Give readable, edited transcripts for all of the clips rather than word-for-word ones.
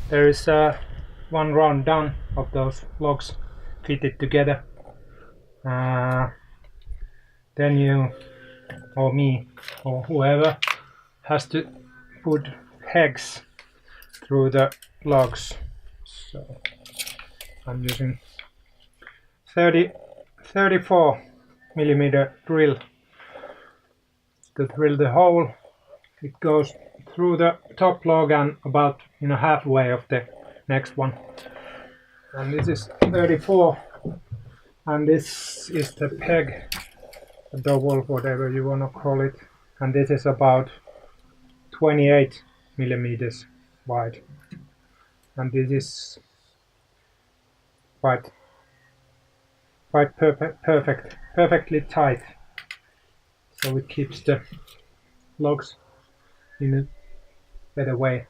there is one round done of those logs fitted together. Then you or me or whoever has to put pegs through the logs. So I'm using 34 millimeter drill to drill the hole. It goes through the top log and about halfway of the next one. And this is 34, and this is the peg, the dowel, whatever you want to call it, and this is about 28 millimeters wide, and this is quite perfectly tight, so it keeps the logs in a better way.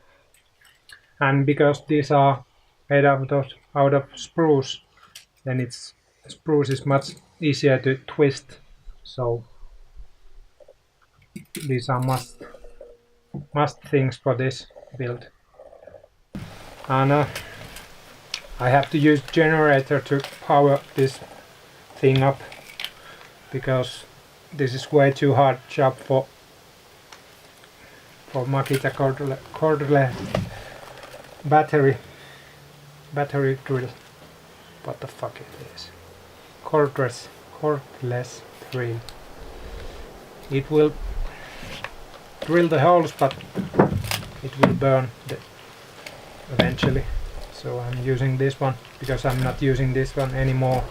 And because these are made out of spruce, then spruce is much easier to twist, so these are must things for this build. And I have to use generator to power this thing up, because this is way too hard job for Makita cordless battery drill. What the fuck it is? Cordless drill. It will drill the holes, but it will burn eventually. So I'm using this one because I'm not using this one anymore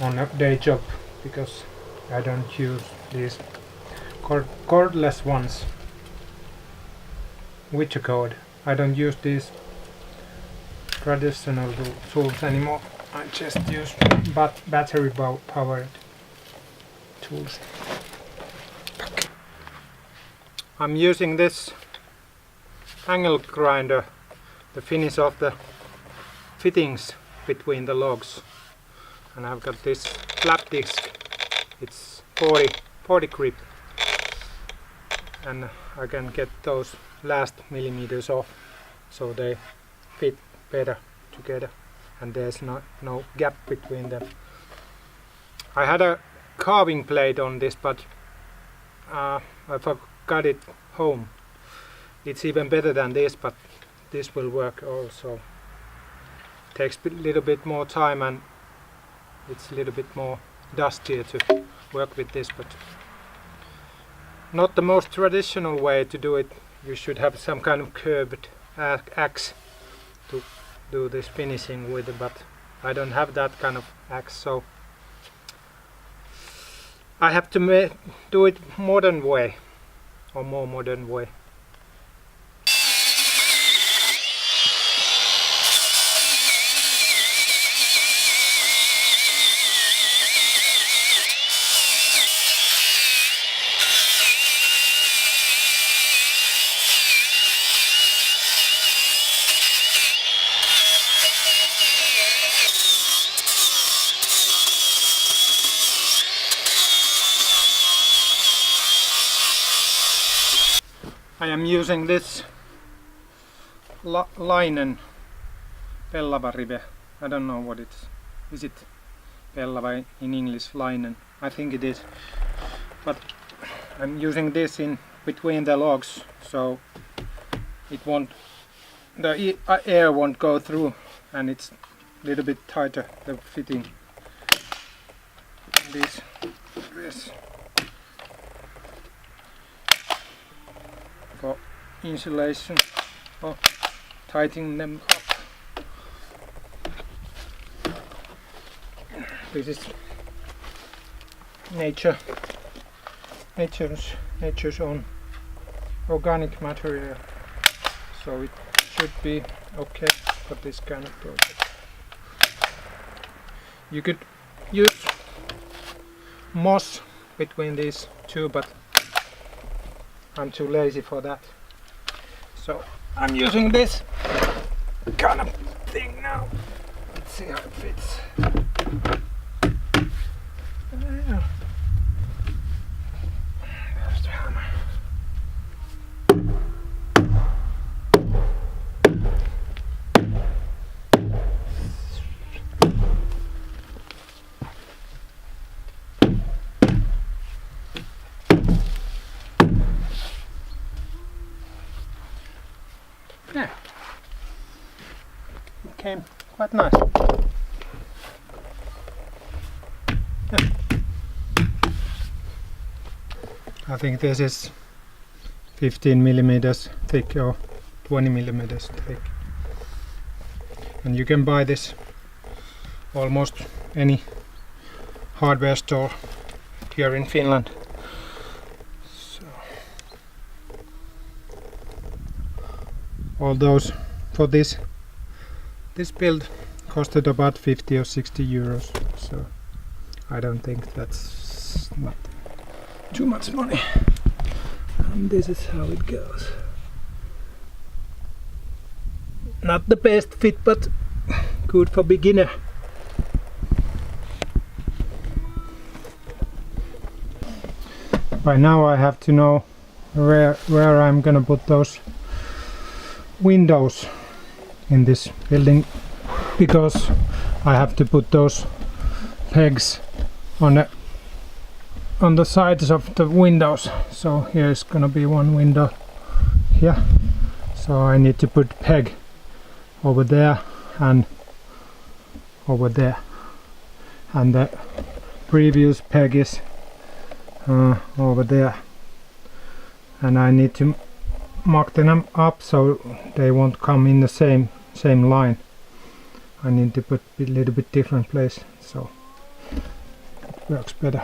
on a day job, because I don't use these cordless ones. Which cord? I don't use these traditional tools anymore. I just use battery powered tools. I'm using this angle grinder to finish off the fittings between the logs, and I've got this flap disc. It's 40 grip, and I can get those last millimeters off so they fit better together and there's no gap between them. I had a carving blade on this, but I forgot it home. It's even better than this, but this will work also. Takes a little bit more time and it's a little bit more dustier to work with this, but not the most traditional way to do it. You should have some kind of curved axe to do this finishing with, but I don't have that kind of axe, so I have to do it modern way, or more modern way. I am using this linen pellava rive. I don't know what it's. Is it pellava in English? Linen? I think it is. But I'm using this in between the logs, so the air won't go through, and it's a little bit tighter, the fitting. This. For insulation, or tightening them up. This is nature's own organic material, so it should be okay for this kind of project. You could use moss between these two, but I'm too lazy for that, so I'm using this kind of thing now. Let's see how it fits. There's the hammer. Yeah. It came quite nice. Yeah. I think this is 15 millimeters thick or 20 millimeters thick. And you can buy this almost any hardware store here in Finland. So, all those for this build costed about 50 or 60 euros. So I don't think that's not too much money. And this is how it goes. Not the best fit, but good for beginner. By now I have to know where I'm gonna put those windows in this building, because I have to put those pegs on the sides of the windows. So here's gonna be one window here, so I need to put peg over there and over there, and the previous peg is over there, and I need to mark them up so they won't come in the same line. I need to put a little bit different place so it works better.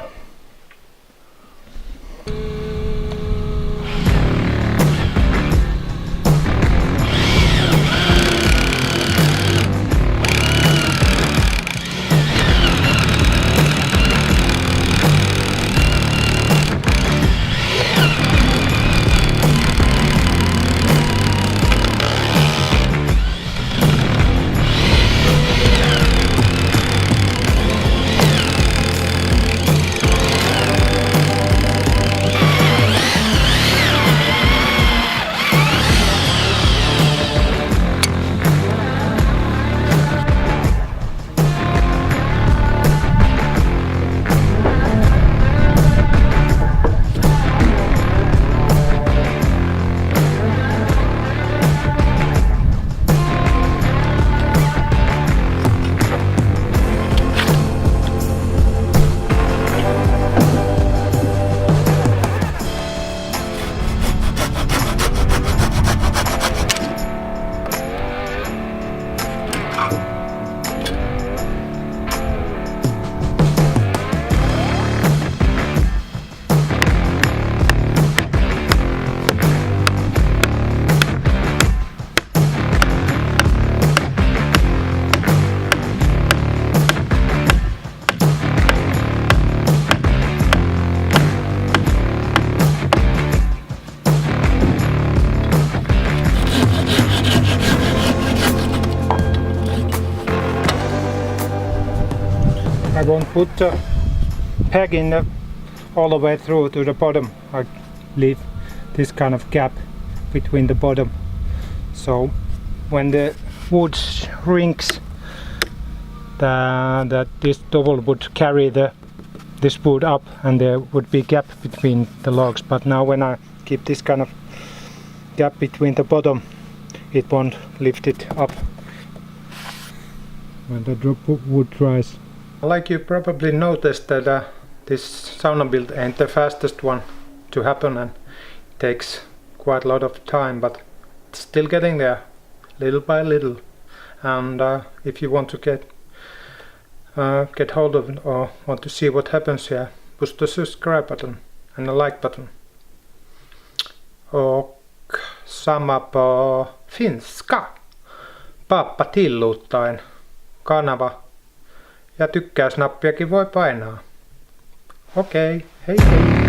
I won't put the peg in all the way through to the bottom. I leave this kind of gap between the bottom, so when the wood shrinks, that this dowel would carry this wood up and there would be gap between the logs. But now when I keep this kind of gap between the bottom, it won't lift it up when the wood dries. Like you probably noticed that this sauna build ain't the fastest one to happen, and it takes quite a lot of time, but it's still getting there, little by little. And if you want to get hold of it or want to see what happens here, push the subscribe button and the like button. Och samma på finska. Pappa tilluuttaen kanava. Ja tykkäysnappiakin voi painaa. Okei, hei hei!